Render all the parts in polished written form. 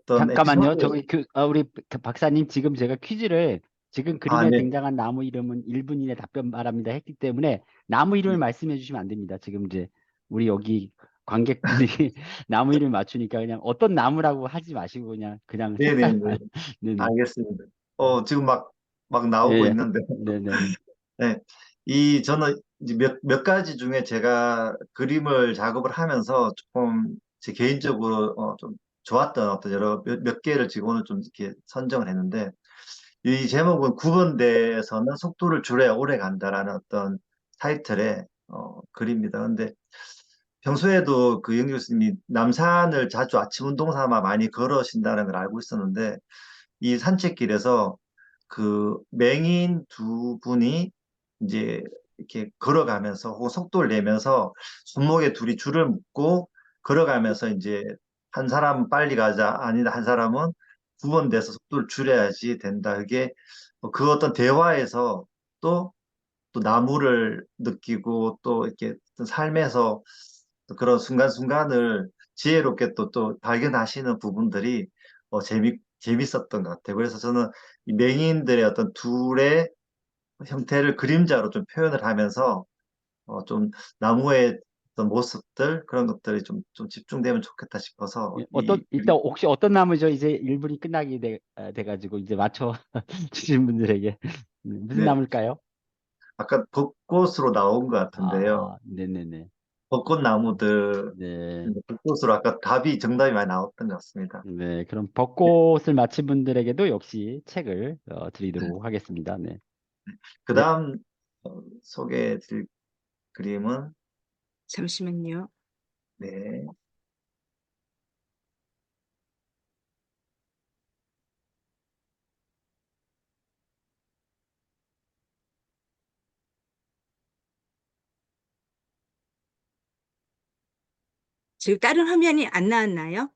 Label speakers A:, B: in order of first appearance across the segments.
A: 어떤
B: 잠깐만요.
A: 에피소드.
B: 저기 우리 박사님 지금 제가 퀴즈를 지금
A: 아,
B: 그림에
A: 네.
B: 등장한 나무 이름은 1분 이내 답변 바랍니다 했기 때문에 나무 이름을
A: 네.
B: 말씀해 주시면 안 됩니다. 지금 이제 우리 여기 관객분들이 나무 이름 맞추니까 그냥 어떤 나무라고 하지 마시고 그냥
A: 네네네.
B: 색깔만. 네네.
A: 알겠습니다. 지금 막 나오고
B: 예.
A: 있는데.
B: 네네.
A: 네. 저는 이제 몇 가지 중에 제가 그림을 작업을 하면서 조금 제 개인적으로 좀 좋았던 어떤 몇 개를 지금 오늘 좀 이렇게 선정을 했는데, 이 제목은 9번대에서는 속도를 줄여야 오래 간다라는 어떤 타이틀의 글입니다. 근데 평소에도 그 영 교수님이 남산을 자주 아침 운동 삼아 많이 걸으신다는 걸 알고 있었는데, 이 산책길에서 그 맹인 두 분이 이제 이렇게 걸어가면서 혹은 속도를 내면서 손목에 둘이 줄을 묶고 걸어가면서 이제 한 사람은 빨리 가자, 아니다, 한 사람은 9번 돼서 속도를 줄여야지 된다. 그게 그 어떤 대화에서 또 나무를 느끼고 또 이렇게 어떤 삶에서 그런 순간순간을 지혜롭게 또 발견하시는 부분들이 재밌었던 것 같아요. 그래서 저는 이 맹인들의 어떤 둘의 형태를 그림자로 좀 표현을 하면서 좀 나무의 어떤 모습들 그런 것들이 좀 집중되면 좋겠다 싶어서
B: 예, 일단 혹시 어떤 나무죠? 이제 1분이 끝나게 돼가지고 이제 맞춰 주신 분들에게 무슨
A: 네,
B: 나무일까요?
A: 아까 벚꽃으로 나온 것 같은데요.
B: 네네네.
A: 벚꽃나무들,
B: 네.
A: 벚꽃으로 아까 정답이 많이 나왔던 것 같습니다.
B: 네. 그럼 벚꽃을 맞힌 분들에게도 역시 책을 드리도록 하겠습니다. 네.
A: 그
B: 네.
A: 다음 소개해 드릴 그림은,
C: 잠시만요.
A: 네,
C: 지금 다른 화면이 안 나왔나요?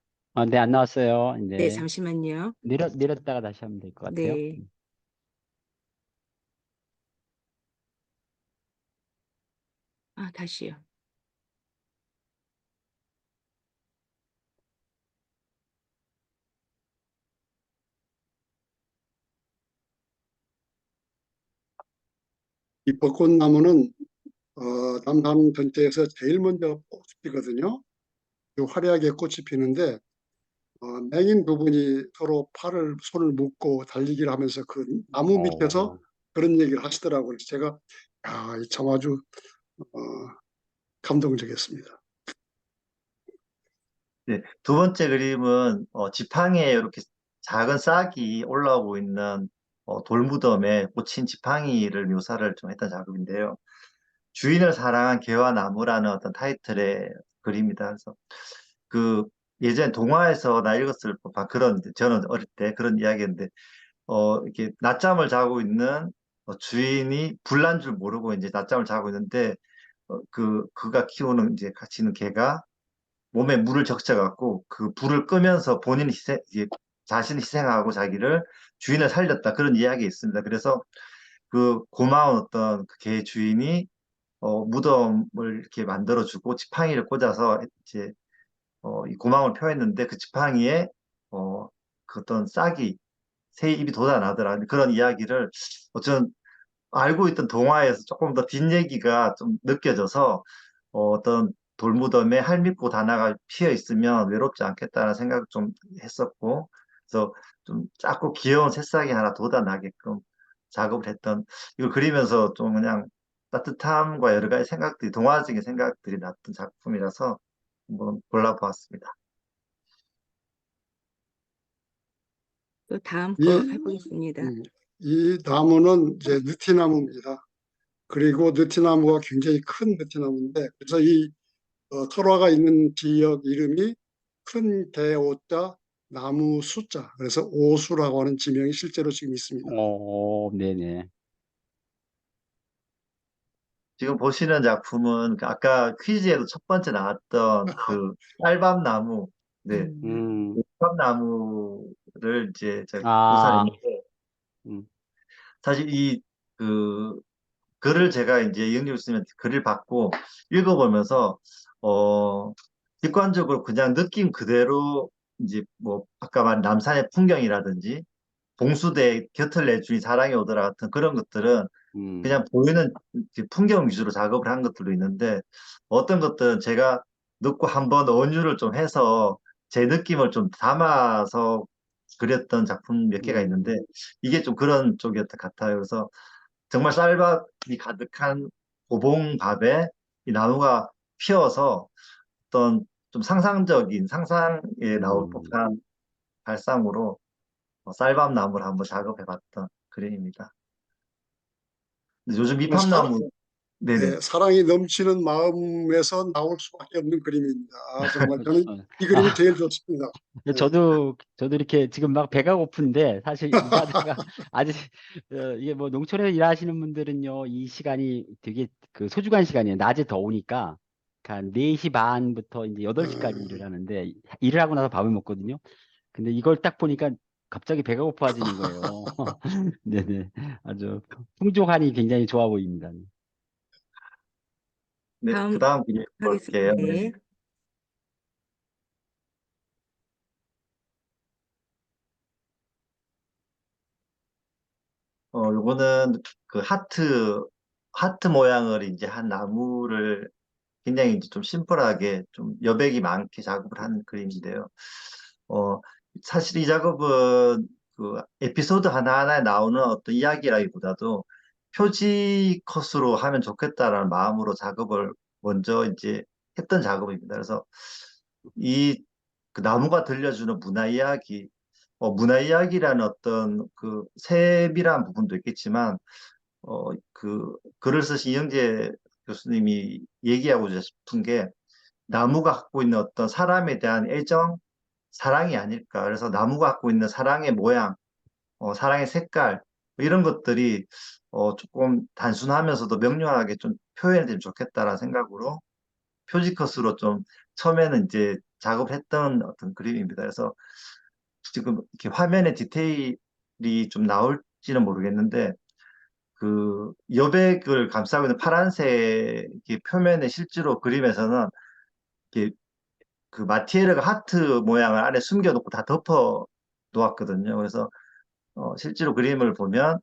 B: 네, 안 나왔어요.
C: 네,
B: 네.
C: 잠시만요.
B: 내렸다가 다시 하면 될 것 같아요.
C: 네. 아, 다시요.
D: 이 벚꽃나무는 남산 전체에서 제일 먼저 꽃이 피거든요. 그 화려하게 꽃이 피는데 맹인 두 분이 서로 손을 묶고 달리기를 하면서 그 나무 밑에서
B: 어,
D: 그런 얘기를 하시더라고요. 그래서 제가 참 아주 어, 감동적이었습니다.
A: 네. 두 번째 그림은 지팡이에 이렇게 작은 싹이 올라오고 있는 돌무덤에 꽂힌 지팡이를 묘사를 좀 했던 작업인데요. 주인을 사랑한 개와 나무라는 어떤 타이틀의 글입니다. 그래서 그 예전 동화에서 나 읽었을 법한 그런, 저는 어릴 때 그런 이야기인데, 이렇게 낮잠을 자고 있는 주인이 불난 줄 모르고 이제 낮잠을 자고 있는데, 그가 키우는 이제 같이 있는 개가 몸에 물을 적셔갖고 그 불을 끄면서 이게 자신을 희생하고 자기를 주인을 살렸다. 그런 이야기 있습니다. 그래서 그 고마운 어떤 그 개 주인이 무덤을 이렇게 만들어주고 지팡이를 꽂아서 이제 이 고마움을 표했는데 그 지팡이에 그 어떤 새 입이 돋아나더라. 그런 이야기를 어쩌면 알고 있던 동화에서 조금 더 뒷얘기가 좀 느껴져서 어떤 돌무덤에 할미꽃 하나가 피어 있으면 외롭지 않겠다는 생각을 좀 했었고, 그래서 좀 작고 귀여운 새싹이 하나 돋아나게끔 작업을 했던, 이걸 그리면서 좀 그냥 따뜻함과 여러 가지 동화적인 생각들이 났던 작품이라서 한번 골라보았습니다.
C: 또 다음 거
D: 이,
C: 해보겠습니다.
D: 이 나무는 이제 느티나무입니다. 그리고 느티나무가 굉장히 큰 느티나무인데 그래서 이 설화가 있는 지역 이름이 큰 대오자 나무 숫자 그래서 오수라고 하는 지명이 실제로 지금 있습니다.
B: 네네.
A: 지금 보시는 작품은 그 아까 퀴즈에도 첫 번째 나왔던 그 쌀밥나무, 네,
C: 음,
B: 음,
A: 쌀밥나무를 이제 제가
B: 아,
A: 묘사했는데,
B: 음,
A: 사실 그 글을 제가 이제 이영재 교수님 글을 받고 읽어보면서 어 직관적으로 그냥 느낌 그대로 이제 뭐 아까 말한 남산의 풍경이라든지 봉수대 곁을 내주니 사랑이 오더라 같은 그런 것들은
B: 음,
A: 그냥 보이는 이제 풍경 위주로 작업을 한 것들도 있는데 어떤 것들은 제가 넣고 한번 언유를 좀 해서 제 느낌을 좀 담아서 그렸던 작품 몇 개가 있는데
B: 음,
A: 이게 좀 그런 쪽이었던 것 같아요. 그래서 정말 쌀밥이 가득한 고봉밥에 이 나무가 피어서 어떤 좀 상상적인 상상에 나올
B: 음.
A: 법한 발상으로 쌀밥 나무를 한번 작업해봤던 그림입니다. 근데 요즘
D: 정말 사,
A: 밑밥나무 네네.
D: 네, 사랑이 넘치는 마음에서 나올 수밖에 없는 그림입니다. 정말 저는 이 그림이
B: 아,
D: 제일 좋습니다. 네.
B: 저도 이렇게 지금 막 배가 고픈데 사실 일하다가 아직 이게 뭐 농촌에서 일하시는 분들은요 이 시간이 되게 그 소중한 시간이에요. 낮에 더우니까 한 4시 반부터 이제 8시까지 일을
D: 어,
B: 하는데 일을 하고 나서 밥을 먹거든요. 근데 이걸 딱 보니까 갑자기 배가 고파지는 거예요. 네네. 아주 풍족하니 굉장히 좋아 보입니다.
A: 네, 그
C: 다음
A: 다음 그림
C: 하겠습니다.
A: 볼게요. 네.
C: 네.
A: 요거는 그 하트 모양을 이제 한 나무를 굉장히 이제 좀 심플하게 좀 여백이 많게 작업을 한 그림인데요. 어, 사실 이 작업은 그 에피소드 하나하나에 나오는 어떤 이야기라기보다도 표지 컷으로 하면 좋겠다라는 마음으로 작업을 먼저 이제 했던 작업입니다. 그래서 이 그 나무가 들려주는 문화 이야기, 문화 이야기라는 어떤 그 세밀한 부분도 있겠지만, 그 글을 쓰신 이영재 교수님이 얘기하고 싶은 게 나무가 갖고 있는 어떤 사람에 대한 애정, 사랑이 아닐까. 그래서 나무가 갖고 있는 사랑의 모양, 사랑의 색깔, 뭐 이런 것들이 조금 단순하면서도 명료하게 좀 표현되면 좋겠다라는 생각으로 표지컷으로 좀 처음에는 이제 작업했던 어떤 그림입니다. 그래서 지금 이렇게 화면에 디테일이 좀 나올지는 모르겠는데 그 여백을 감싸고 있는 파란색 이렇게 표면에 실제로 그림에서는 이렇게 그 마티에르가 하트 모양을 안에 숨겨놓고 다 덮어 놓았거든요. 그래서 실제로 그림을 보면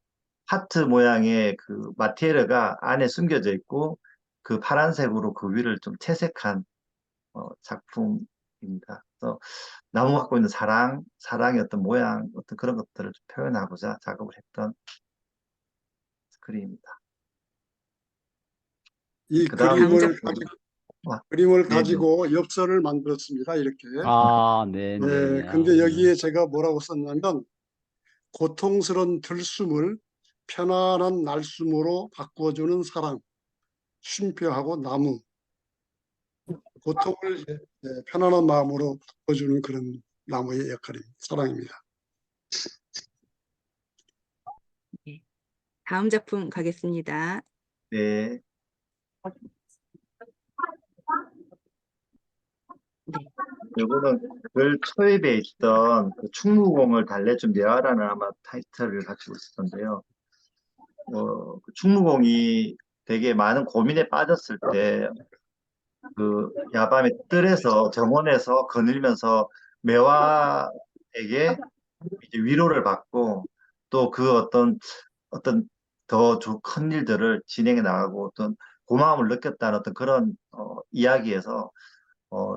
A: 하트 모양의 그 마티에르가 안에 숨겨져 있고 그 파란색으로 그 위를 좀 채색한 작품입니다. 그래서 나무 갖고 있는 사랑의 어떤 모양, 어떤 그런 것들을 좀 표현하고자 작업을 했던 그림입니다.
D: 이
A: 그 다음,
C: 다음
D: 그림을
A: 네네.
D: 가지고 엽서를 만들었습니다. 이렇게.
B: 아,
D: 네,
B: 네네네. 아,
D: 근데
B: 네.
D: 여기에 제가 뭐라고 썼냐면 고통스러운 들숨을 편안한 날숨으로 바꾸어주는 사랑, 쉼표하고 나무, 고통을 편안한 마음으로 바꿔주는 그런 나무의 역할입니다. 사랑입니다.
C: 네. 다음 작품 가겠습니다.
A: 네.
C: 네.
A: 요거는 글 초입에 있던 그 충무공을 달래준 묘화라는 아마 타이틀을 가지고 있었는데요. 그 충무공이 되게 많은 고민에 빠졌을 때 그 야밤의 뜰에서 정원에서 거닐면서 매화에게 이제 위로를 받고 또 그 어떤 더 큰 일들을 진행해 나가고 어떤 고마움을 느꼈다는 어떤 그런 이야기에서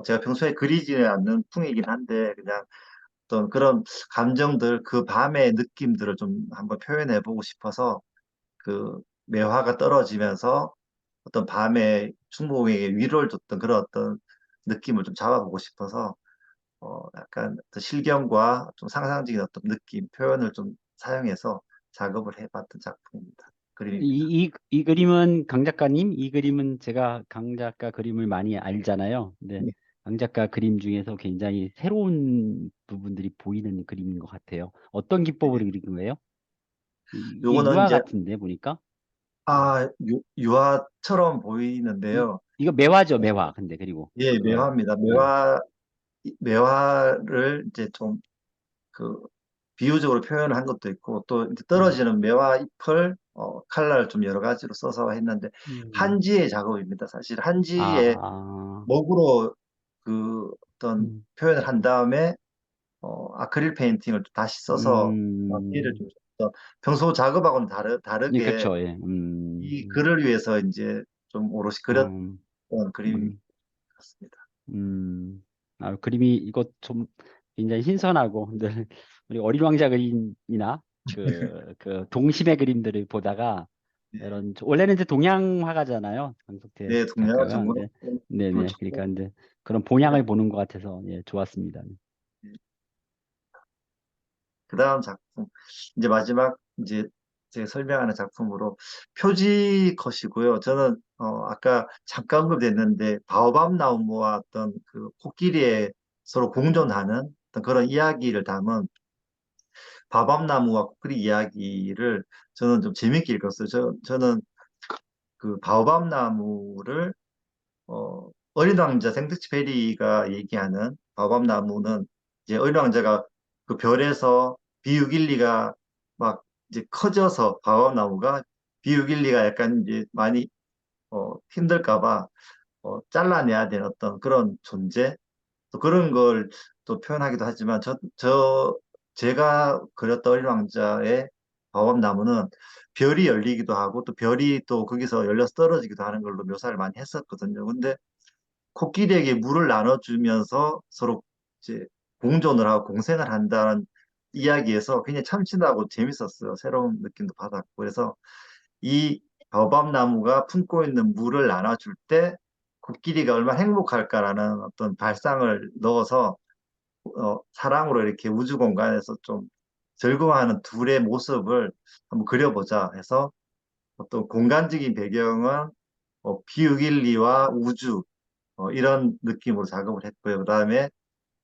A: 제가 평소에 그리지는 않는 풍이긴 한데 그냥 어떤 그런 감정들 그 밤의 느낌들을 좀 한번 표현해 보고 싶어서 그 매화가 떨어지면서 어떤 밤에 충무공에게 위로를 줬던 그런 어떤 느낌을 좀 잡아보고 싶어서 약간 어떤 실경과 좀 상상적인 어떤 느낌, 표현을 좀 사용해서 작업을 해봤던 작품입니다. 그림입니다.
B: 이 그림은 강 작가님, 이 그림은 제가 강 작가 그림을 많이 알잖아요. 근데
A: 네.
B: 강 작가 그림 중에서 굉장히 새로운 부분들이 보이는 그림인 것 같아요. 어떤 기법으로 그린 거예요? 이게
A: 요거는
B: 유화
A: 이제
B: 같은데 보니까. 음.
A: 유화처럼 보이는데요.
B: 이거 매화죠, 매화. 근데 그리고
A: 예,
B: 예,
A: 매화입니다.
B: 예.
A: 매화를 이제 좀 그 비유적으로 표현을 한 것도 있고 또 이제
B: 음.
A: 떨어지는 매화 잎을 칼라를 좀 여러 가지로 써서 했는데
B: 음.
A: 한지의 작업입니다. 사실 한지의
B: 아,
A: 먹으로 그 어떤
B: 음.
A: 표현을 한 다음에 아크릴 페인팅을 또 다시 써서 피해를 좀 줬던, 평소 작업하고는
B: 예,
A: 다르게
B: 그쵸, 예,
A: 이 글을 위해서 이제 좀 오롯이 그렸던
B: 음,
A: 그림
B: 음,
A: 같습니다.
B: 그림이 이것 좀 굉장히 신선하고, 늘 우리 어린 왕자 그림이나 그 동심의 그림들을 보다가
A: 네,
B: 원래는 이제 동양 화가잖아요, 강석태
A: 네, 동양화
B: 작가가.
A: 전공
B: 네,
A: 을
B: 네네.
A: 전공.
B: 그러니까 이제 그런 본향을 보는 것 같아서 예, 좋았습니다.
A: 그다음 작품 이제 마지막 이제 제가 설명하는 작품으로 표지 컷이고요. 저는 아까 잠깐 언급됐는데 바오밥 나무와 어떤 그 코끼리의 서로 공존하는 어떤 그런 이야기를 담은 바오밥 나무와 코끼리 이야기를 저는 좀 재밌게 읽었어요. 저는 그 바오밥 나무를 어린 왕자 생텍쥐 페리가 얘기하는 바오밥 나무는 이제 어린 왕자가 그 별에서 비육일리가 막 이제 커져서 바오밥 나무가 비육일리가 약간 이제 많이 힘들까 봐 잘라내야 되는 어떤 그런 존재, 또 그런 걸 또 표현하기도 하지만 제가 그렸던 어린 왕자의 바오밥 나무는 별이 열리기도 하고 또 별이 또 거기서 열려서 떨어지기도 하는 걸로 묘사를 많이 했었거든요. 근데 코끼리에게 물을 나눠주면서 서로 이제 공존을 하고 공생을 한다는 이야기에서 굉장히 참신하고 재밌었어요. 새로운 느낌도 받았고. 그래서 이 바오밥 나무가 품고 있는 물을 나눠줄 때 코끼리가 얼마나 행복할까라는 어떤 발상을 넣어서 사랑으로 이렇게 우주 공간에서 좀 즐거워하는 둘의 모습을 한번 그려보자 해서 어떤 공간적인 배경은 비우길리와 우주 이런 느낌으로 작업을 했고요. 그다음에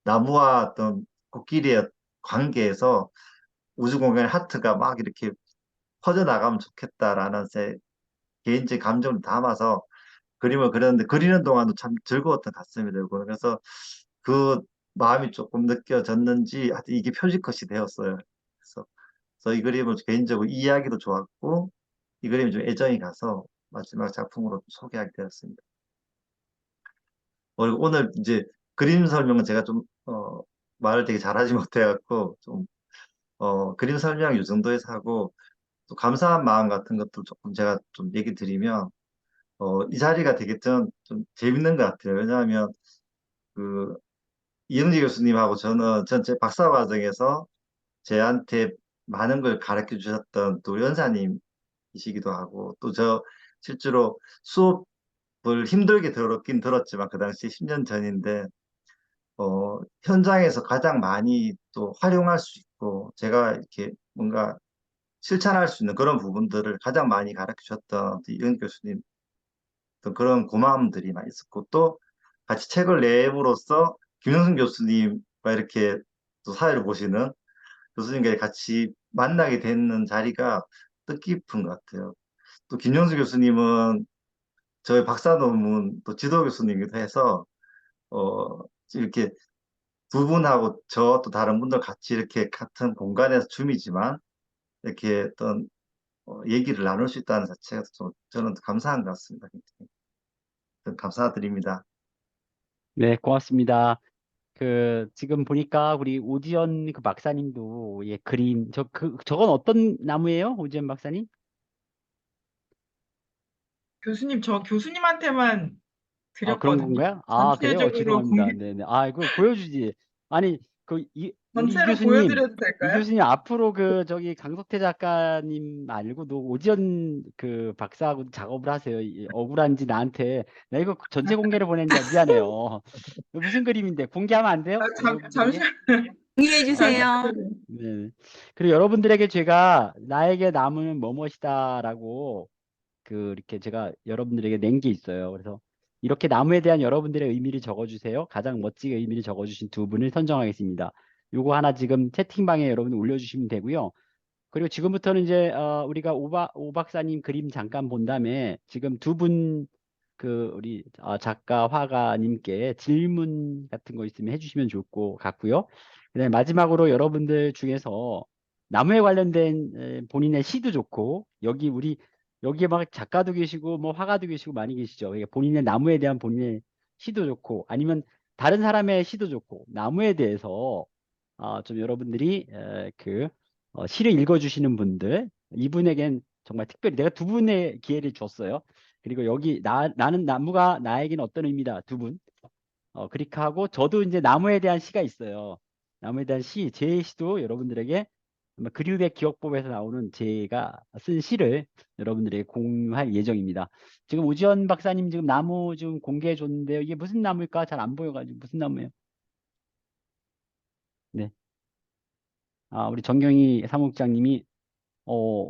A: 나무와 어떤 코끼리의 관계에서 우주공간의 하트가 막 이렇게 퍼져나가면 좋겠다라는 제 개인적인 감정을 담아서 그림을 그렸는데 그리는 동안도 참 즐거웠던 것 같습니다. 이거는. 그래서 그 마음이 조금 느껴졌는지 하여튼 이게 표지컷이 되었어요. 그래서 이 그림은 개인적으로 이 이야기도 좋았고 이 그림이 좀 애정이 가서 마지막 작품으로 소개하게 되었습니다. 오늘 이제 그림 설명은 제가 좀, 말을 되게 잘하지 못해갖고, 좀, 그림 설명 이 정도에서 하고, 또 감사한 마음 같은 것도 조금 제가 좀 얘기 드리면, 이 자리가 되게 좀 재밌는 것 같아요. 왜냐하면, 그, 이영지 교수님하고 저는 전체 박사 과정에서 저한테 많은 걸 가르쳐 주셨던 또 연사님이시기도 하고, 또 실제로 수업을 힘들게 들었긴 들었지만, 그 당시 10년 전인데, 현장에서 가장 많이 또 활용할 수 있고, 제가 이렇게 뭔가 실천할 수 있는 그런 부분들을 가장 많이 가르쳐 주셨던 이은 교수님, 어떤 그런 고마움들이 많이 있었고, 또 같이 책을 내므로써 김영순 교수님과 이렇게 또 사회를 보시는 교수님과 같이 만나게 되는 자리가 뜻깊은 것 같아요. 또 김영수 교수님은 저희 박사 논문 또 지도 교수님이기도 해서, 이렇게 두 분하고 저 또 다른 분들 같이 이렇게 같은 공간에서 줌이지만 이렇게 어떤 얘기를 나눌 수 있다는 자체가 좀 저는 감사한 것 같습니다. 굉장히. 감사드립니다.
B: 네, 고맙습니다. 지금 보니까 우리 오지연 그 박사님도 예, 그림, 저건 어떤 나무예요? 오지연 박사님?
E: 교수님, 저 교수님한테만
B: 아, 그런
E: 드렸거든요.
B: 건가요? 아, 그래요?
E: 전체적으로
B: 죄송합니다. 네네. 아, 이거 보여주지. 아니, 우리
E: 전체로 보여드려도
B: 이
E: 될까요?
B: 교수님 앞으로 저기 강석태 작가님 말고도 오지연 그 박사하고 작업을 하세요. 억울한지 나한테. 나 이거 전체 공개를 보낸다. 미안해요. 이거 무슨 그림인데 공개하면 안 돼요? 여러분들에게?
E: 잠시만,
C: 공유해 주세요.
B: 네. 그리고 여러분들에게 제가 나에게 남은 뭐뭇이다라고 이렇게 제가 여러분들에게 낸 게 있어요. 그래서 이렇게 나무에 대한 여러분들의 의미를 적어주세요. 가장 멋지게 의미를 적어주신 두 분을 선정하겠습니다. 요거 하나 지금 채팅방에 여러분 올려주시면 되고요. 그리고 지금부터는 이제 우리가 오 박사님 그림 잠깐 본 다음에 지금 두 분 우리 작가 화가님께 질문 같은 거 있으면 해주시면 좋을 것 같고요. 그다음에 마지막으로 여러분들 중에서 나무에 관련된 본인의 시도 좋고 여기에 막 작가도 계시고 뭐 화가도 계시고 많이 계시죠. 그러니까 본인의 나무에 대한 본인의 시도 좋고 아니면 다른 사람의 시도 좋고 나무에 대해서 좀 여러분들이 시를 읽어주시는 분들 이분에겐 정말 특별히 내가 두 분의 기회를 줬어요. 그리고 여기 나는 나무가 나에겐 어떤 의미다 두 분. 그렇게 하고 저도 이제 나무에 대한 시가 있어요. 나무에 대한 시, 제 시도 여러분들에게 아마 그리움의 기억법에서 나오는 제가 쓴 시를 여러분들에게 공유할 예정입니다. 지금 오지연 박사님 지금 나무 좀 공개해 줬는데요. 이게 무슨 나무일까? 잘 안 보여가지고 무슨 나무예요? 네. 우리 정경희 사무국장님이 어,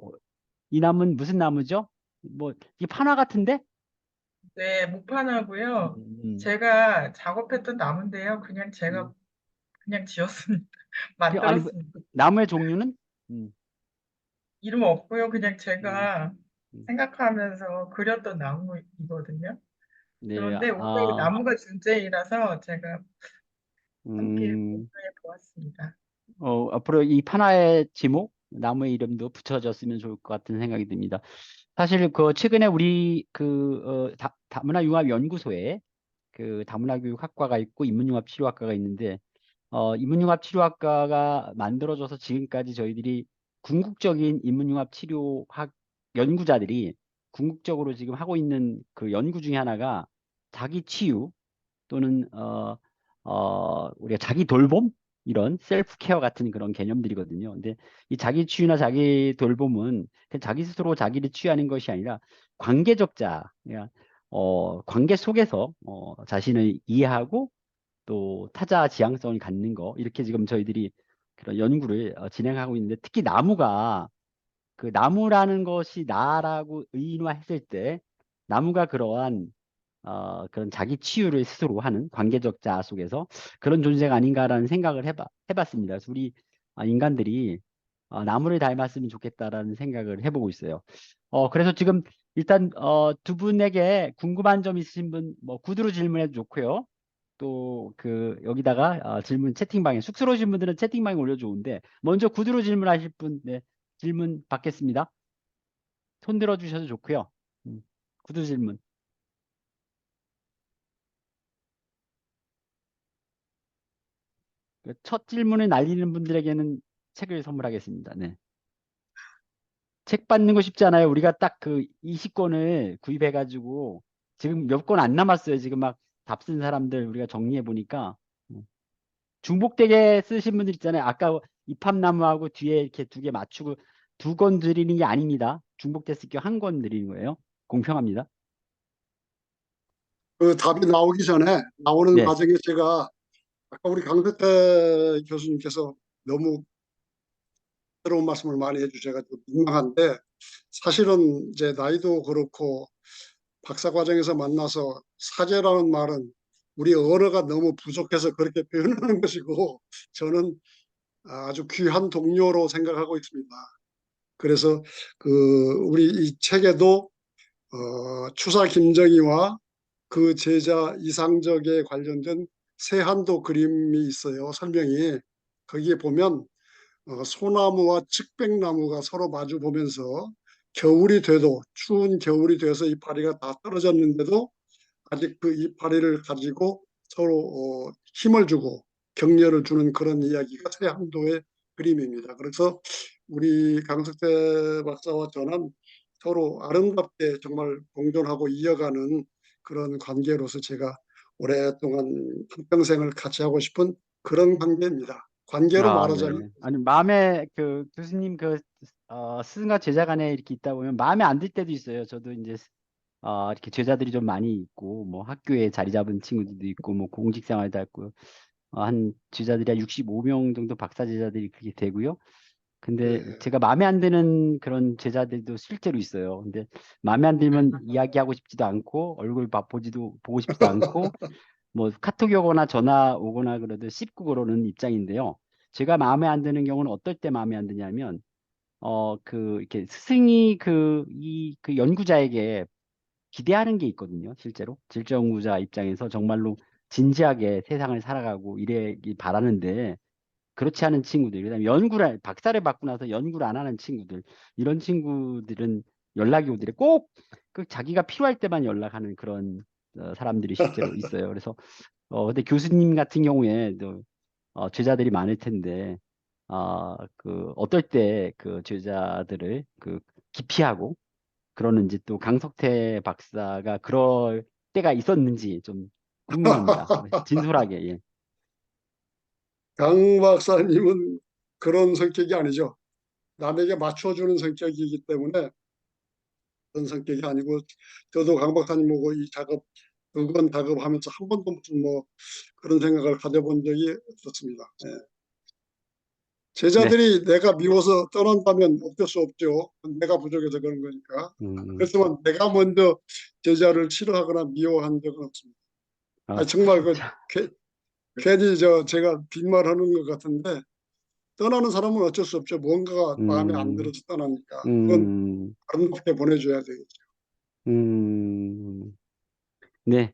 B: 이 나무는 무슨 나무죠? 뭐 이게 판화 같은데?
E: 네, 목판하고요.
B: 음,
E: 제가 작업했던 나무인데요. 그냥
B: 음.
E: 제가 그냥 지었습니다.
B: 아니
E: 만들었습니다.
B: 나무의 종류는? 음,
E: 이름 없고요. 그냥
B: 음,
E: 제가
B: 음.
E: 생각하면서 그렸던 나무이거든요.
B: 네,
E: 그런데 오늘 나무가 주제이라서 제가 함께
B: 음.
E: 공부해 보았습니다.
B: 앞으로 이 판화의 지목, 나무의 이름도 붙여졌으면 좋을 것 같은 생각이 듭니다. 사실 최근에 우리 다문화융합연구소에 다문화교육학과가 있고 인문융합치료학과가 있는데 인문융합치료학과가 만들어져서 지금까지 저희들이 궁극적인 인문융합치료학 연구자들이 궁극적으로 지금 하고 있는 그 연구 중에 하나가 자기 치유 또는 우리가 자기 돌봄 이런 셀프 케어 같은 그런 개념들이거든요. 근데 이 자기 치유나 자기 돌봄은 그냥 자기 스스로 자기를 치유하는 것이 아니라 관계적 자, 그러니까 관계 속에서 자신을 이해하고 또 타자 지향성을 갖는 거 이렇게 지금 저희들이 그런 연구를 진행하고 있는데 특히 나무가 나무라는 것이 나라고 의인화했을 때 나무가 그러한 그런 자기 치유를 스스로 하는 관계적 자아 속에서 그런 존재가 아닌가라는 생각을 해봤습니다. 그래서 우리 인간들이 나무를 닮았으면 좋겠다라는 생각을 해보고 있어요. 그래서 지금 일단 두 분에게 궁금한 점 있으신 분 뭐 구두로 질문해도 좋고요. 또 여기다가 질문 채팅방에 쑥스러우신 분들은 채팅방에 올려주는데 먼저 구두로 질문하실 분 네, 질문 받겠습니다. 손 들어 주셔도 좋고요. 구두 질문. 첫 질문을 날리는 분들에게는 책을 선물하겠습니다. 네. 책 받는 거 쉽지 않아요. 우리가 딱 20권을 구입해가지고 지금 몇 권 안 남았어요. 지금 막 답 쓴 사람들 우리가 정리해 보니까 중복되게 쓰신 분들 있잖아요. 아까 입합나무하고 뒤에 이렇게 두 개 맞추고 두 권 드리는 게 아닙니다. 중복됐을 경우 한 권 드리는 거예요. 공평합니다.
D: 그 답이 나오기 전에 나오는
B: 네.
D: 과정에 제가 아까 우리 강석태 교수님께서 너무 새로운 말씀을 많이 해주셔가지고 민망한데 사실은 이제 나이도 그렇고 박사 과정에서 만나서 사제라는 말은 우리 언어가 너무 부족해서 그렇게 표현하는 것이고 저는 아주 귀한 동료로 생각하고 있습니다. 그래서 우리 이 책에도 추사 김정희와 그 제자 이상적에 관련된 세한도 그림이 있어요. 설명이. 거기에 보면 소나무와 측백나무가 서로 마주 보면서 겨울이 돼도 추운 겨울이 돼서 이파리가 다 떨어졌는데도 아직 그 이파리를 가지고 서로 힘을 주고 격려를 주는 그런 이야기가 세한도의 그림입니다. 그래서 우리 강석대 박사와 저는 서로 아름답게 정말 공존하고 이어가는 그런 관계로서 제가 오랫동안 평생을 같이 하고 싶은 그런 관계입니다. 관계로 말하자면
B: 네. 아니 마음에 교수님 스승과 제자 간에 이렇게 있다 보면 마음에 안 들 때도 있어요. 저도 이제 이렇게 제자들이 좀 많이 있고 뭐 학교에 자리 잡은 친구들도 있고 뭐 공직 생활도 했고 한 제자들이 한 65명 정도 박사 제자들이 그렇게 되고요. 근데
D: 예,
B: 제가 마음에 안 드는 그런 제자들도 실제로 있어요. 근데 마음에 안 들면 이야기하고 싶지도 않고 얼굴 보고 싶지도 않고 뭐 카톡이 오거나 전화 오거나 그래도 씹고 그러는 입장인데요. 제가 마음에 안 드는 경우는 어떨 때 마음에 안 드냐면 이렇게 스승이 그 연구자에게 기대하는 게 있거든요. 실제로 질적 연구자 입장에서 정말로 진지하게 세상을 살아가고 이래길 바라는데 그렇지 않은 친구들, 그다음에 박사를 받고 나서 연구를 안 하는 친구들, 이런 친구들은 연락이 오더래 꼭 자기가 필요할 때만 연락하는 그런 사람들이 실제로 있어요. 그래서 근데 교수님 같은 경우에 제자들이 많을 텐데, 어떨 때 그 제자들을 기피하고 그러는지 또 강석태 박사가 그럴 때가 있었는지 좀 궁금합니다. 진솔하게, 예.
D: 강 박사님은 그런 성격이 아니죠. 남에게 맞춰주는 성격이기 때문에 그런 성격이 아니고 저도 강 박사님하고 이 작업 두 번 작업하면서 한 번도 무슨 뭐 그런 생각을 가져본 적이 없었습니다. 예.
B: 네.
D: 제자들이 내가 미워서 떠난다면 어쩔 수 없죠. 내가 부족해서 그런 거니까.
B: 음,
D: 그렇지만 내가 먼저 제자를 싫어하거나 미워한 적은 없습니다.
B: 어,
D: 아, 정말
B: 자,
D: 괜히 제가 빈말하는 것 같은데 떠나는 사람은 어쩔 수 없죠. 뭔가가 마음에 안
B: 음,
D: 들어서 떠나니까 그건
B: 음,
D: 아름답게 보내줘야 되겠죠.
B: 음, 네.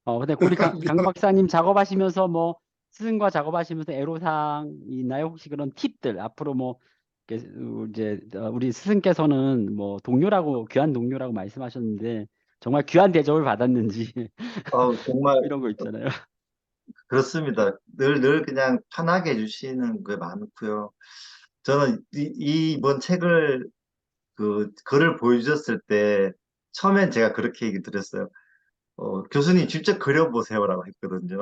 B: 근데 우리 강
D: 미안.
B: 박사님 작업하시면서 뭐 스승과 작업하시면서 애로사항 있나요? 혹시 그런 팁들 앞으로 뭐 이제 우리 스승께서는 뭐 동료라고 귀한 동료라고 말씀하셨는데 정말 귀한 대접을 받았는지
A: 정말
B: 이런 거 있잖아요.
A: 그렇습니다. 늘 그냥 편하게 해주시는 게 많고요. 저는 이번 책을 글을 보여주셨을 때 처음엔 제가 그렇게 얘기 드렸어요. 교수님 직접 그려보세요라고 했거든요.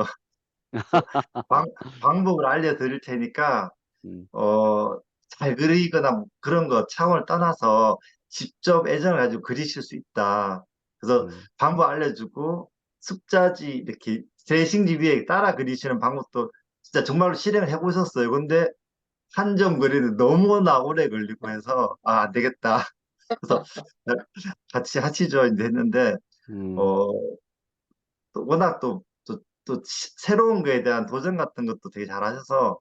A: 그래서 방, 방법을 알려드릴 테니까
B: 음,
A: 어, 잘 그리거나 뭐 그런 거 차원을 떠나서 직접 애정을 가지고 그리실 수 있다. 그래서
B: 음,
A: 방법 알려주고 습자지 이렇게 제식지 위에 따라 그리시는 방법도 진짜 정말로 실행을 해보셨어요. 근데 한 점 그리는 너무나 오래 걸리고 해서 안 되겠다. 그래서 같이 하시죠 이제 했는데
B: 음,
A: 어, 또 워낙 새로운 거에 대한 도전 같은 것도 되게 잘하셔서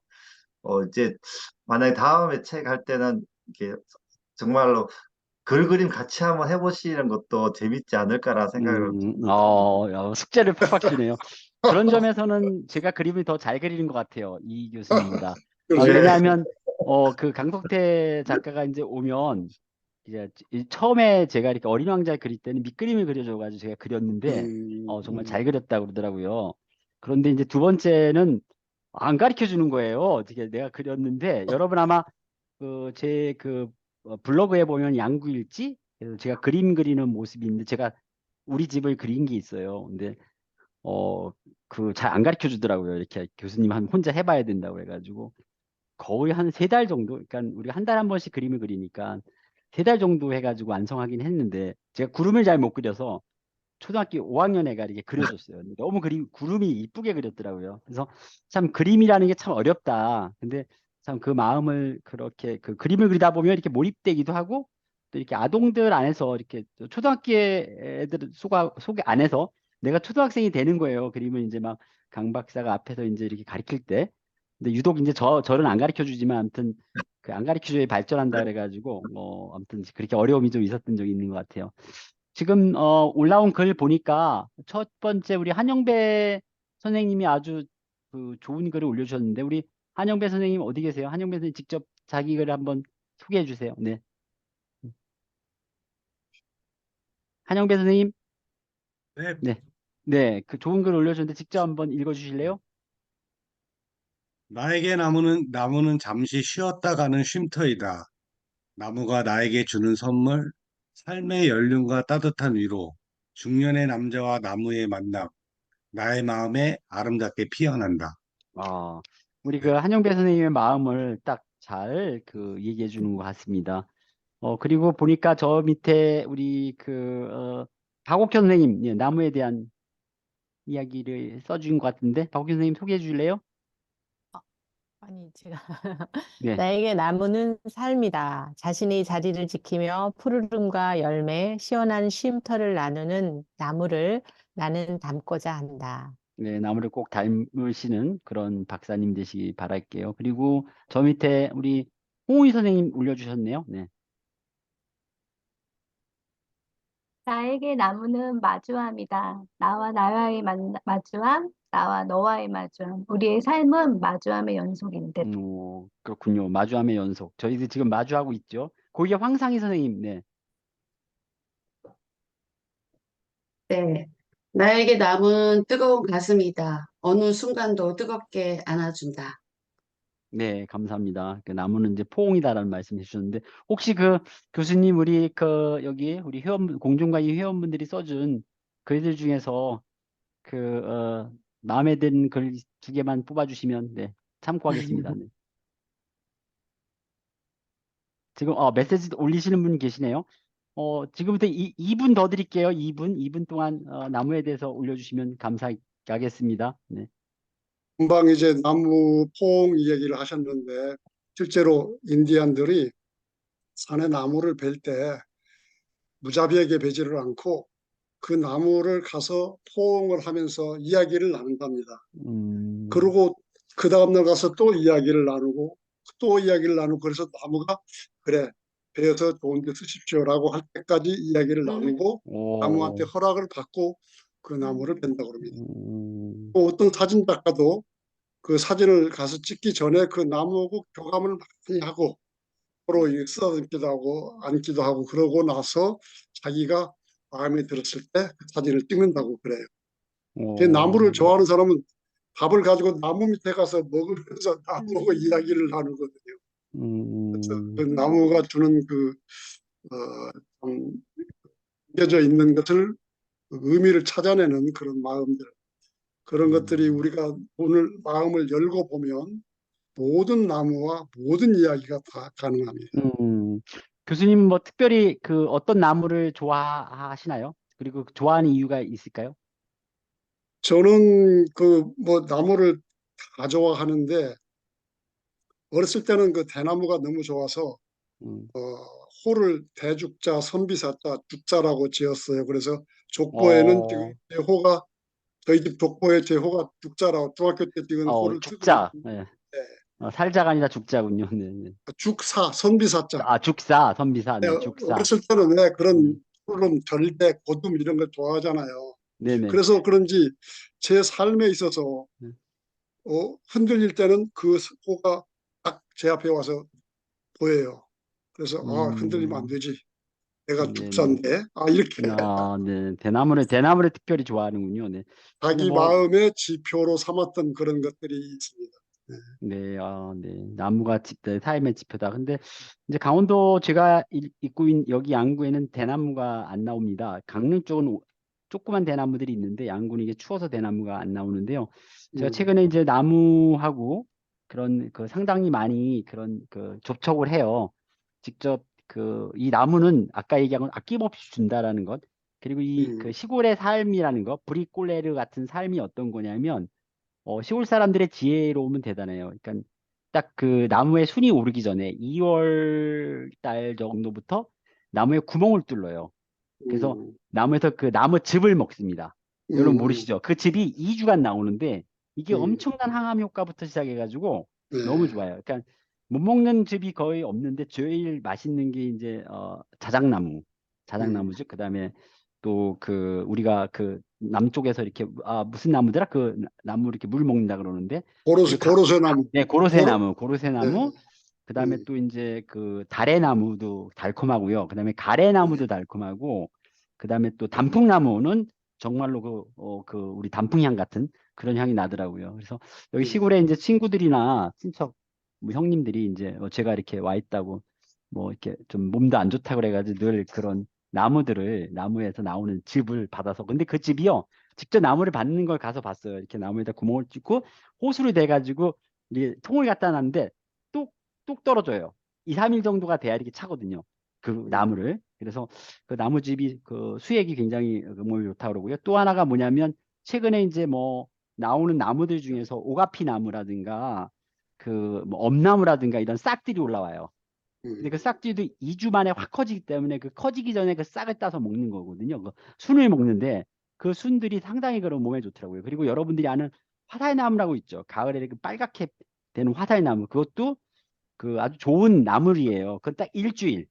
A: 이제 만약에 다음에 책 할 때는 이렇게 정말로 글 그림 같이 한번 해보시는 것도 재밌지 않을까라는 생각을
B: 숙제를 팍팍 주네요. 그런 점에서는 제가 그림을 더 잘 그리는 것 같아요. 이 교수님보다.
A: 예,
D: 그러시군요.
B: 왜냐하면, 그 강석태 작가가 이제 오면, 이제 처음에 제가 이렇게 어린 왕자 그릴 때는 밑그림을 그려줘가지고 제가 그렸는데, 정말 잘 그렸다고 그러더라고요. 그런데 이제 두 번째는 안 가르쳐 주는 거예요. 어떻게 내가 그렸는데, 여러분 아마 제 블로그에 보면 양구일지, 그래서 제가 그림 그리는 모습이 있는데, 제가 우리 집을 그린 게 있어요. 근데 잘 안 가르쳐 주더라고요. 이렇게 교수님 한 혼자 해봐야 된다고 해가지고 거의 한 세 달 정도, 그러니까 우리가 한 달에 한 번씩 그림을 그리니까 세 달 정도 해가지고 완성하긴 했는데 제가 구름을 잘 못 그려서 초등학교 5학년 애가 이렇게 그려줬어요. 근데 너무 구름이 이쁘게 그렸더라고요. 그래서 참 그림이라는 게 참 어렵다. 근데 참 그 마음을 그렇게 그림을 그리다 보면 이렇게 몰입되기도 하고 또 이렇게 아동들 안에서 이렇게 초등학교 애들 속에 안에서 내가 초등학생이 되는 거예요. 그림을 이제 막 강 박사가 앞에서 이제 이렇게 가르칠 때. 근데 유독 이제 저는 안 가르쳐 주지만 아무튼 그 안 가르쳐 줘야 발전한다 그래가지고 아무튼 그렇게 어려움이 좀 있었던 적이 있는 것 같아요. 지금 올라온 글 보니까 첫 번째 우리 한영배 선생님이 아주 좋은 글을 올려주셨는데 우리 한영배 선생님 어디 계세요? 한영배 선생님 직접 자기 글을 한번 소개해 주세요. 네. 한영배 선생님,
F: 네,
B: 네. 네, 그 좋은 글 올려주셨는데 직접 한번 읽어 주실래요?
F: 나에게 나무는 잠시 쉬었다 가는 쉼터이다. 나무가 나에게 주는 선물, 삶의 연륜과 따뜻한 위로, 중년의 남자와 나무의 만남, 나의 마음에 아름답게 피어난다.
B: 아, 우리
F: 네,
B: 한영배 선생님의 마음을 딱 잘 얘기해 주는 것 같습니다. 그리고 보니까 저 밑에 우리 박옥현 선생님, 예, 나무에 대한 이야기를 써준 것 같은데, 박옥현 선생님 소개해 주실래요?
C: 아니, 제가
B: 네.
C: 나에게 나무는 삶이다. 자신의 자리를 지키며 푸르름과 열매, 시원한 쉼터를 나누는 나무를 나는 닮고자 한다.
B: 네, 나무를 꼭 닮으시는 그런 박사님 되시기 바랄게요. 그리고 저 밑에 우리 홍우희 선생님 올려주셨네요. 네.
G: 나에게 나무는 마주함이다. 마주함, 나와 너와의 마주함. 우리의 삶은 마주함의 연속인데.
B: 그렇군요. 마주함의 연속. 저희들 지금 마주하고 있죠. 거기에 황상희 선생님, 네.
H: 네. 나에게 남은 뜨거운 가슴이다. 어느 순간도 뜨겁게 안아준다.
B: 네, 감사합니다. 그 나무는 이제 포옹이다라는 말씀 해주셨는데 혹시 그 교수님 우리 그 여기 우리 회원 공중과의 회원분들이 써준 글들 중에서 그 마음에 드는 글 두 개만 뽑아주시면 네 참고하겠습니다. 네. 지금 메시지 올리시는 분 계시네요. 지금부터 2분 더 드릴게요. 2분 동안 나무에 대해서 올려주시면 감사하겠습니다. 네.
D: 금방 이제 나무 포옹 얘기를 하셨는데 실제로 인디안들이 산에 나무를 벨 때 무자비하게 베지를 않고 그 나무를 가서 포옹을 하면서 이야기를 나눈답니다. 그리고 그 다음날 가서 또 이야기를 나누고 또 이야기를 나누고 그래서 나무가 그래 베어서 좋은 데 쓰십시오라고 할 때까지 이야기를 나누고 나무한테
B: 오,
D: 허락을 받고 그 나무를 벤다고 합니다.
B: 음,
D: 또 어떤 사진 작가도 그 사진을 가서 찍기 전에 그 나무하고 교감을 많이 하고 서로 쓰다듬기도 하고 앉기도 하고 그러고 나서 자기가 마음에 들었을 때 그 사진을 찍는다고 그래요. 그 나무를
B: 오,
D: 좋아하는 사람은 밥을 가지고 나무 밑에 가서 먹으면서 나무하고 이야기를 나누거든요. 그래서 그
B: 음,
D: 나무가 주는 그, 좀 숨겨져 있는 것을 의미를 찾아내는 그런 마음들, 그런 것들이 우리가 오늘 마음을 열고 보면 모든 나무와 모든 이야기가 다 가능합니다.
B: 음. 교수님 뭐 특별히 그 어떤 나무를 좋아하시나요? 그리고 좋아하는 이유가 있을까요?
D: 저는 그 뭐 나무를 다 좋아하는데 어렸을 때는 그 대나무가 너무 좋아서
B: 음.
D: 어, 호를 대죽자 선비사자 죽자라고 지었어요. 그래서 족보에는
B: 어,
D: 제 호가 저희 집 족보에 제 호가 죽자라고 중학교 때 찍은 호를 쓰고
B: 죽자.
D: 있는데
B: 네. 살자가 아니라 죽자군요. 네, 네.
D: 죽사 선비사자.
B: 죽사, 선비사,
D: 네,
B: 네, 죽사.
D: 어렸을 때는 네,
B: 음.
D: 그런 푸른 절대 고둠 이런 걸 좋아하잖아요.
B: 네네.
D: 그래서 그런지 제 삶에 있어서
B: 네.
D: 흔들릴 때는 그 호가 딱 제 앞에 와서 보여요. 그래서 흔들리면 안
B: 음,
D: 되지. 내가
B: 네네.
D: 죽사인데 이렇게
B: 네. 대나무를 특별히 좋아하는군요. 네. 근데
D: 자기
B: 뭐,
D: 마음의 지표로 삼았던 그런 것들이 있습니다. 네.
B: 네, 네. 나무가 네, 삶의 지표다. 근데 이제 강원도 제가 있고 있는 여기 양구에는 대나무가 안 나옵니다. 강릉 쪽은 조그만 대나무들이 있는데 양구는 이게 추워서 대나무가 안 나오는데요. 제가
D: 음,
B: 최근에 이제 나무하고 그런 그 상당히 많이 그런 그 접촉을 해요. 직접 그 이 나무는 아까 얘기한 건 아낌없이 준다라는 것. 그리고 이 그
D: 음,
B: 시골의 삶이라는 것, 브리꼴레르 같은 삶이 어떤 거냐면 시골 사람들의 지혜로움은 대단해요. 그러니까 딱 그 나무에 순이 오르기 전에 2월 달 정도부터 나무에 구멍을 뚫어요. 그래서
D: 음,
B: 나무에서 그 나무 즙을 먹습니다. 여러분
D: 음,
B: 모르시죠? 그 즙이 2주간 나오는데 이게
D: 음,
B: 엄청난 항암 효과부터 시작해가지고
D: 네,
B: 너무 좋아요. 그러니까 못 먹는 즙이 거의 없는데 제일 맛있는 게 이제 자작나무,
D: 음,
B: 자작나무죠. 그다음에 또 그 우리가 그 남쪽에서 이렇게 무슨 나무더라? 그 나무 이렇게 물 먹는다 그러는데 그리고
D: 고로쇠나무,
B: 네,
D: 고로,
B: 고로쇠나무,
D: 네,
B: 고로쇠나무. 그다음에
D: 음,
B: 또 이제 그 다래나무도 달콤하고요. 그다음에 가래나무도 달콤하고 그다음에 또 단풍나무는 정말로 그 우리 단풍향 같은 그런 향이 나더라고요. 그래서 여기
D: 네,
B: 시골에 이제 친구들이나 친척 뭐 형님들이 이제 제가 이렇게 와 있다고 뭐 이렇게 좀 몸도 안 좋다 그래가지고 늘 그런 나무에서 나오는 즙을 받아서 근데 그 즙이요 직접 나무를 받는 걸 가서 봤어요. 이렇게 나무에다 구멍을 뚫고 호수로 돼가지고 이게 통을 갖다 놨는데 뚝뚝 떨어져요. 2, 3일 정도가 돼야 이렇게 차거든요. 그
D: 음,
B: 나무를. 그래서 그 나무즙이 그 수액이 굉장히 몸에 좋다 그러고요. 또 하나가 뭐냐면 최근에 이제 뭐 나오는 나무들 중에서 오가피 나무라든가 그 뭐 엄나무라든가 이런 싹들이 올라와요. 근데 그 싹들도 2주 만에 확 커지기 때문에 그 커지기 전에 그 싹을 따서 먹는 거거든요. 그 순을 먹는데 그 순들이 상당히 그런 몸에 좋더라고요. 그리고 여러분들이 아는 화살나무라고 있죠. 가을에 그 빨갛게 되는 화살나무. 그것도 그 아주 좋은 나물이에요. 그건 딱 일주일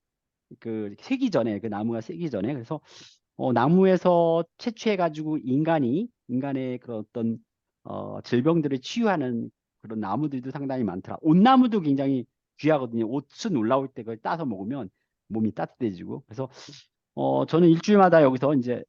B: 그 새기 전에 그 나무가 새기 전에 그래서 나무에서 채취해가지고 인간의 그 어떤 질병들을 치유하는 그런 나무들도 상당히 많더라. 옷나무도 굉장히 귀하거든요. 옷순 올라올 때 그걸 따서 먹으면 몸이 따뜻해지고. 그래서 저는 일주일마다 여기서 이제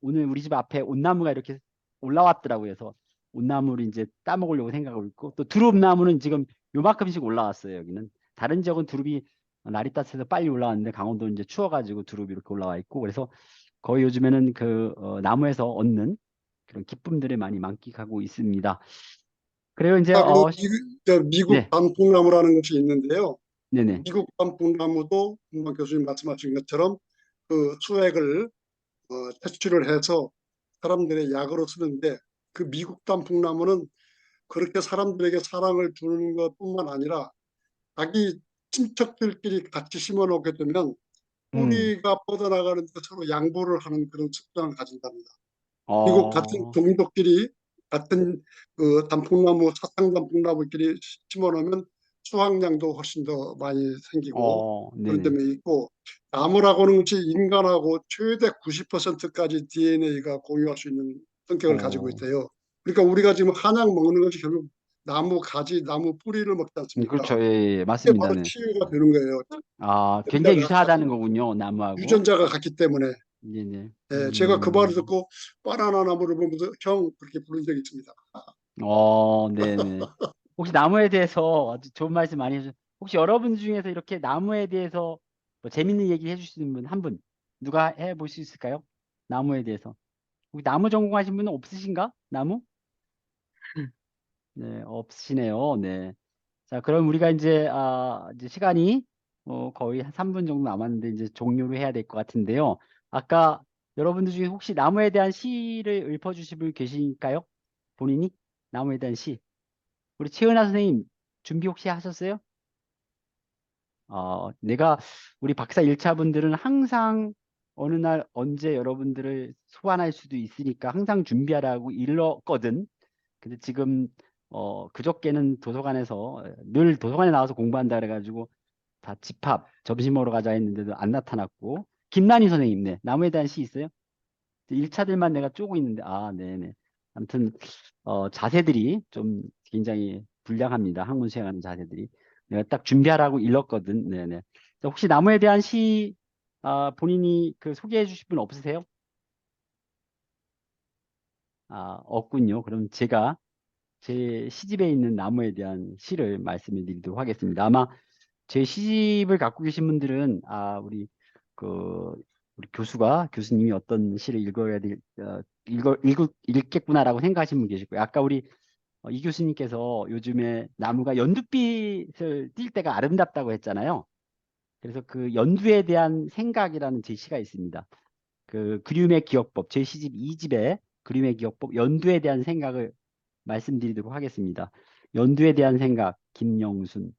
B: 오늘 우리 집 앞에 옷나무가 이렇게 올라왔더라고요. 그래서 온나무를 이제 따먹으려고 생각하고 있고, 또 두릅나무는 지금 요만큼씩 올라왔어요. 여기는 다른 지역은 두릅이 날이 따뜻해서 빨리 올라왔는데 강원도는 이제 추워가지고 두릅이 이렇게 올라와 있고, 그래서 거의 요즘에는 그 나무에서 얻는 그런 기쁨들을 많이 만끽하고 있습니다. 그래요. 이제
D: 미국
B: 네,
D: 단풍나무라는 것이 있는데요.
B: 네네.
D: 미국 단풍나무도 금방 교수님 말씀하신 것처럼 그 수액을 채취를 해서 사람들의 약으로 쓰는데, 그 미국 단풍나무는 그렇게 사람들에게 사랑을 주는 것뿐만 아니라 자기 친척들끼리 같이 심어 놓게 되면
B: 음,
D: 뿌리가 뻗어나가는데 서로 양보를 하는 그런 습성을 가진답니다. 그리고 같은
B: 어,
D: 종족끼리 같은 그 단풍나무, 사탕 단풍나무끼리 심어 놓으면 수확량도 훨씬 더 많이 생기고 그런
B: 네네.
D: 점이 있고, 나무라고는 것이 인간하고 최대 90%까지 DNA가 공유할 수 있는 성격을 가지고
B: 어,
D: 있대요. 그러니까 우리가 지금 한약 먹는 것이 결국 나무 가지, 나무 뿌리를 먹지 않습니까?
B: 그렇죠. 예, 예,
D: 이게
B: 맞습니다.
D: 바로
B: 네.
D: 치유가 되는 거예요.
B: 굉장히
D: 유전자가
B: 유사하다는 거군요. 나무하고.
D: 유전자가 같기 때문에.
B: 네네.
D: 제가 그 말을 듣고 바나나 나무를 보면서 형 그렇게 부른 적이 있습니다.
B: 네네. 혹시 나무에 대해서 아주 좋은 말씀 많이 해주셨, 혹시 여러분 중에서 이렇게 나무에 대해서 뭐 재밌는 얘기 해줄 수 있는 분 한 분, 누가 해볼 수 있을까요? 나무에 대해서. 혹시 나무 전공하신 분은 없으신가? 나무? 네, 없으시네요. 네. 자, 그럼 우리가 이제 시간이 거의 한 3분 정도 남았는데 이제 종료를 해야 될 것 같은데요. 아까 여러분들 중에 혹시 나무에 대한 시를 읊어주실 분 계실까요? 본인이? 나무에 대한 시. 우리 최은아 선생님 준비 혹시 하셨어요? 내가 우리 박사 1차 분들은 항상 어느 날 언제 여러분들을 소환할 수도 있으니까 항상 준비하라고 일렀거든. 근데 지금 그저께는 도서관에서 늘 도서관에 나와서 공부한다 그래가지고 다 집합 점심 먹으러 가자 했는데도 안 나타났고. 김난희 선생님, 네, 나무에 대한 시 있어요? 1차들만 내가 쪼고 있는데 네네. 아무튼 자세들이 좀 굉장히 불량합니다. 학문 수행하는 자세들이. 내가 딱 준비하라고 일렀거든. 네네. 자, 혹시 나무에 대한 시 본인이 그 소개해 주실 분 없으세요? 없군요. 그럼 제가 제 시집에 있는 나무에 대한 시를 말씀해 드리도록 하겠습니다. 아마 제 시집을 갖고 계신 분들은 그 우리 교수님이 어떤 시를 읽어야 될 읽겠구나라고 생각하시는 분 계실 거예요. 아까 우리 이 교수님께서 요즘에 나무가 연두빛을 띌 때가 아름답다고 했잖아요. 그래서 그 연두에 대한 생각이라는 제 시가 있습니다. 그 그림의 기억법 제 시집 2집에 그림의 기억법 연두에 대한 생각을 말씀드리도록 하겠습니다. 연두에 대한 생각 김영순.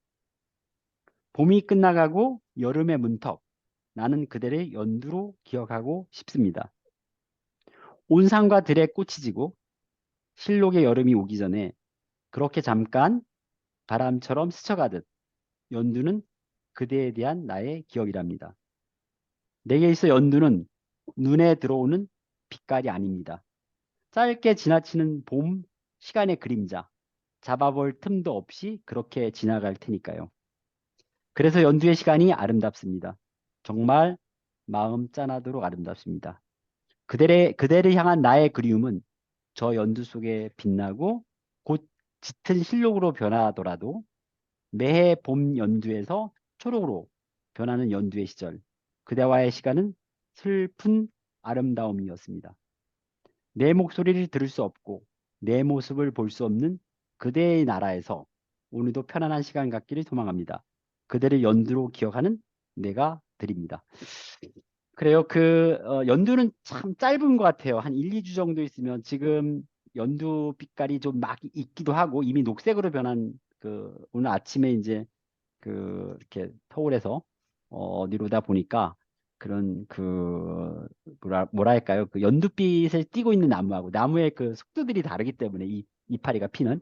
B: 봄이 끝나가고 여름의 문턱. 나는 그대를 연두로 기억하고 싶습니다. 온 산과 들에 꽃이 지고 실록의 여름이 오기 전에 그렇게 잠깐 바람처럼 스쳐가듯 연두는 그대에 대한 나의 기억이랍니다. 내게 있어 연두는 눈에 들어오는 빛깔이 아닙니다. 짧게 지나치는 봄 시간의 그림자, 잡아볼 틈도 없이 그렇게 지나갈 테니까요. 그래서 연두의 시간이 아름답습니다. 정말 마음 짠하도록 아름답습니다. 그대를 향한 나의 그리움은 저 연두 속에 빛나고 곧 짙은 실록으로 변하더라도 매해 봄 연두에서 초록으로 변하는 연두의 시절, 그대와의 시간은 슬픈 아름다움이었습니다. 내 목소리를 들을 수 없고 내 모습을 볼 수 없는 그대의 나라에서 오늘도 편안한 시간 갖기를 소망합니다. 그대를 연두로 기억하는 내가 드립니다. 그래요. 연두는 참 짧은 것 같아요. 한 1, 2주 정도 있으면 지금 연두 빛깔이 좀 막 있기도 하고 이미 녹색으로 변한 오늘 아침에 이제 이렇게 서울에서 어디로다 보니까 그런 뭐랄까요? 그 연두빛을 띠고 있는 나무하고 나무의 그 속도들이 다르기 때문에 이 이파리가 피는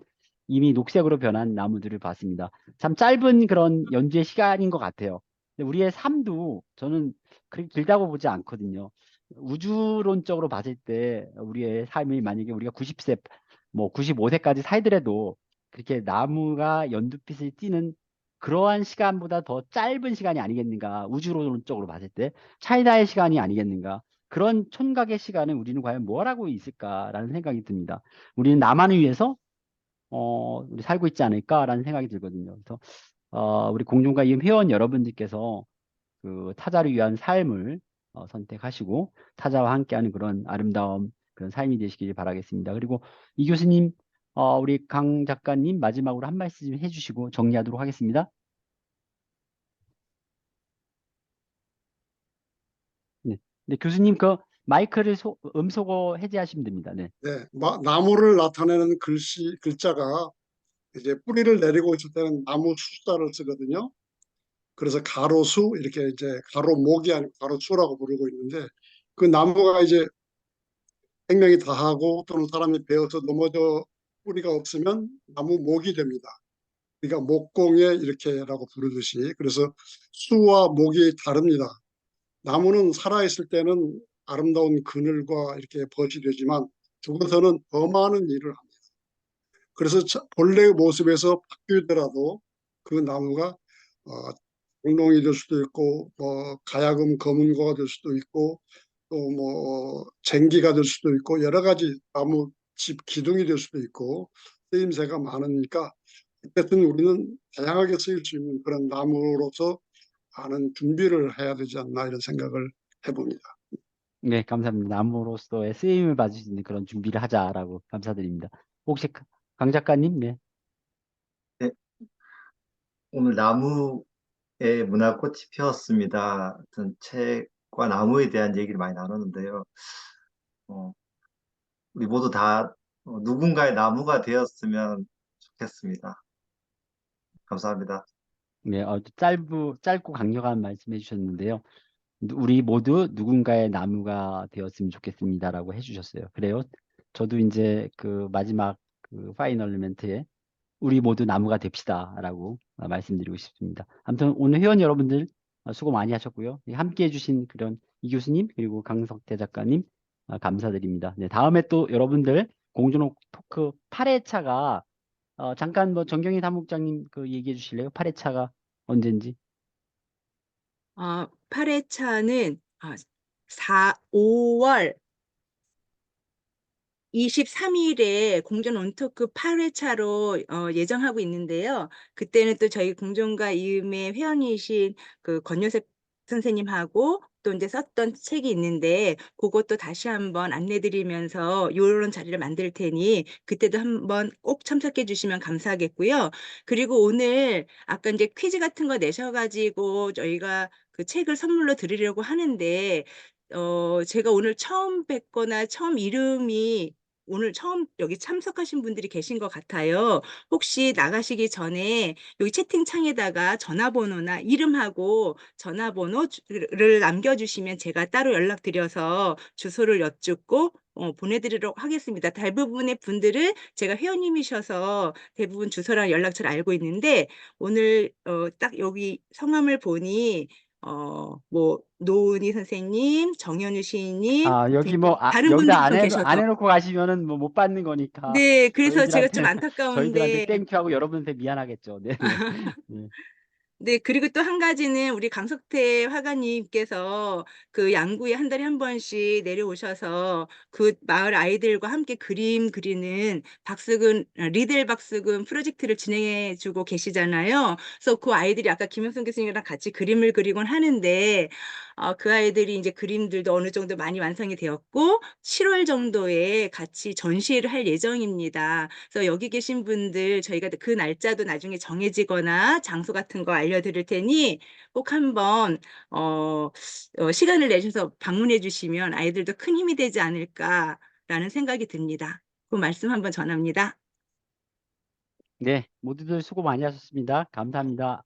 B: 이미 녹색으로 변한 나무들을 봤습니다. 참 짧은 그런 연주의 시간인 것 같아요. 근데 우리의 삶도 저는 그렇게 길다고 보지 않거든요. 우주론적으로 봤을 때 우리의 삶이 만약에 우리가 90세, 뭐 95세까지 살더라도 그렇게 나무가 연두빛을 띠는 그러한 시간보다 더 짧은 시간이 아니겠는가. 우주론적으로 봤을 때 차이나의 시간이 아니겠는가. 그런 촌각의 시간에 우리는 과연 뭘 하고 있을까라는 생각이 듭니다. 우리는 나만을 위해서 우리 살고 있지 않을까라는 생각이 들거든요. 그래서 우리 공존과 이음 회원 여러분들께서 그 타자를 위한 삶을 선택하시고 타자와 함께하는 그런 아름다운 그런 삶이 되시길 바라겠습니다. 그리고 이 교수님, 우리 강 작가님 마지막으로 한 말씀 해주시고 정리하도록 하겠습니다. 네, 네, 교수님 그 마이크를 음소거 해제하시면 됩니다. 네.
D: 네, 나무를 나타내는 글자가 이제 뿌리를 내리고 있을 때는 나무 수자를 쓰거든요. 그래서 가로수 이렇게 이제 가로목이 아니고 가로수라고 부르고 있는데 그 나무가 이제 생명이 다하고 또는 사람이 베어서 넘어져 뿌리가 없으면 나무 목이 됩니다. 그러니까 목공예 이렇게라고 부르듯이 그래서 수와 목이 다릅니다. 나무는 살아있을 때는 아름다운 그늘과 이렇게 벗이 되지만 죽어서는 더 많은 일을 합니다. 그래서 본래의 모습에서 바뀌더라도 그 나무가 어, 공룡이 될 수도 있고 뭐 가야금 검은고가 될 수도 있고 또 뭐 쟁기가 될 수도 있고 여러 가지 나무 집 기둥이 될 수도 있고 쓰임새가 많으니까 어쨌든 우리는 다양하게 쓰일 수 있는 그런 나무로서 많은 준비를 해야 되지 않나 이런 생각을 해봅니다.
B: 네, 감사합니다. 나무로서의 쓰임을 받을 수 있는 그런 준비를 하자라고 감사드립니다. 혹시 강 작가님, 네.
A: 네, 오늘 나무에 문화꽃이 피었습니다. 어떤 책과 나무에 대한 얘기를 많이 나눴는데요. 어, 우리 모두 다 누군가의 나무가 되었으면 좋겠습니다. 감사합니다.
B: 네, 짧고 강력한 말씀 해주셨는데요. 우리 모두 누군가의 나무가 되었으면 좋겠습니다라고 해주셨어요. 그래요. 저도 이제 그 마지막 그 파이널 멘트에 우리 모두 나무가 됩시다라고 말씀드리고 싶습니다. 아무튼 오늘 회원 여러분들 수고 많이 하셨고요. 함께 해주신 그런 이 교수님 그리고 강석태 작가님 감사드립니다. 네, 다음에 또 여러분들 공존 토크 8회차가 잠깐 뭐 정경희 사무국장님 그 얘기해 주실래요? 8회차가 언젠지?
I: 8회차는 5월 23일에 공존 온토크 8회차로 예정하고 있는데요. 그때는 또 저희 공존과 이음의 회원이신 그 권요셉 선생님하고 또 이제 썼던 책이 있는데 그것도 다시 한번 안내드리면서 이런 자리를 만들 테니 그때도 한번 꼭 참석해 주시면 감사하겠고요. 그리고 오늘 아까 이제 퀴즈 같은 거 내셔가지고 저희가 그 책을 선물로 드리려고 하는데 제가 오늘 처음 뵙거나 처음 이름이 오늘 처음 여기 참석하신 분들이 계신 것 같아요. 혹시 나가시기 전에 여기 채팅창에다가 전화번호나 이름하고 전화번호를 남겨주시면 제가 따로 연락드려서 주소를 여쭙고 보내드리도록 하겠습니다. 대부분의 분들은 제가 회원님이셔서 대부분 주소랑 연락처를 알고 있는데 오늘 딱 여기 성함을 보니 뭐 노은희 선생님, 정현우 시인님
B: 여기 뭐
I: 다른
B: 여기다
I: 분들이 또 계셔서
B: 안 해놓고 가시면은 뭐 못 받는 거니까
I: 네, 그래서 제가 좀
B: 저희들한테
I: 안타까운데
B: 땡큐하고 여러분한테 미안하겠죠. 네, 네. 네.
I: 네, 그리고 또 한 가지는 우리 강석태 화가님께서 그 양구에 한 달에 한 번씩 내려오셔서 그 마을 아이들과 함께 그림 그리는 리델 박수근 프로젝트를 진행해 주고 계시잖아요. 그래서 그 아이들이 아까 김영선 교수님이랑 같이 그림을 그리곤 하는데 그 아이들이 이제 그림들도 어느 정도 많이 완성이 되었고 7월 정도에 같이 전시회를 할 예정입니다. 그래서 여기 계신 분들 저희가 그 날짜도 나중에 정해지거나 장소 같은 거 알려드릴 테니 꼭 한번 시간을 내셔서 방문해 주시면 아이들도 큰 힘이 되지 않을까라는 생각이 듭니다. 그 말씀 한번 전합니다.
B: 네, 모두들 수고 많이 하셨습니다. 감사합니다.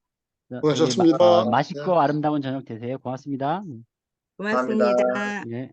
D: 수고하셨습니다. 네.
B: 맛있고 아름다운 저녁 되세요. 고맙습니다.
A: 감사합니다.
I: 고맙습니다.
B: 예.